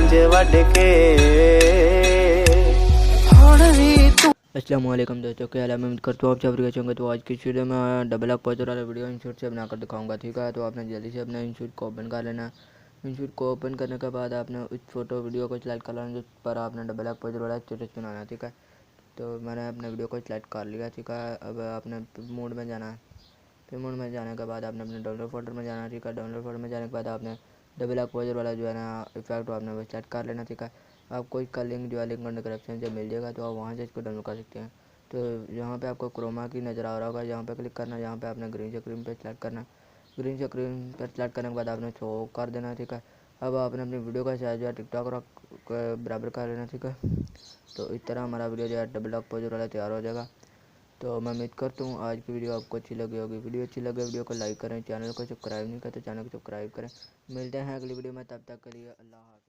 पंज वड के। अस्सलाम-वालेकुम दोस्तों, क्या हाल है? मैं उम्मीद करता हूँ आप सब बढ़िया होंगे। तो आज की वीडियो में डबल अप पोज वाला वीडियो इंशॉट से बनाकर दिखाऊंगा, ठीक है। तो आपने जल्दी से अपना इंशॉट को ओपन कर लेना। इंशॉट को ओपन करने के बाद आपने उस फोटो वीडियो को सिलेक्ट कर लेना जिस पर आपने डबल अप पोज वाला स्टेटस बनाना, ठीक है। तो मैंने अपने वीडियो को सिलेक्ट कर लिया, ठीक है। अब आपने मोड में जाना है। फिर मोड में जाने के बाद आपने अपने डाउनलोड फोल्डर में जाना है, ठीक है। डाउनलोड फोल्डर में जाने के बाद आपने डबल एक्सपोजर वाला जो है ना इफेक्ट आपने वो सेट कर लेना, ठीक है। आपको इसका लिंक जो है लिंक डिस्क्रिप्शन से मिल जाएगा, तो आप वहाँ से इसको डाउनलोड कर सकते हैं। तो यहाँ पे आपको क्रोमा की नज़र आ रहा होगा, यहाँ पे क्लिक करना, यहाँ पे आपने ग्रीन स्क्रीन पे सेलेक्ट करना। ग्रीन स्क्रीन पर सेलेक्ट करने के बाद आपने शो कर देना, ठीक है। अब आपने अपनी वीडियो का साइज जो है टिकटॉक के बराबर कर लेना, ठीक है। तो इस तरह हमारा वीडियो जो है डबल एक्सपोजर वाला तैयार हो जाएगा। तो मैं उम्मीद करता हूँ आज की वीडियो आपको अच्छी लगी होगी। वीडियो अच्छी लगे वीडियो को लाइक करें, चैनल को सब्सक्राइब नहीं करते चैनल को सब्सक्राइब करें। मिलते हैं अगली वीडियो में, तब तक के लिए अल्लाह हाफ़िज़।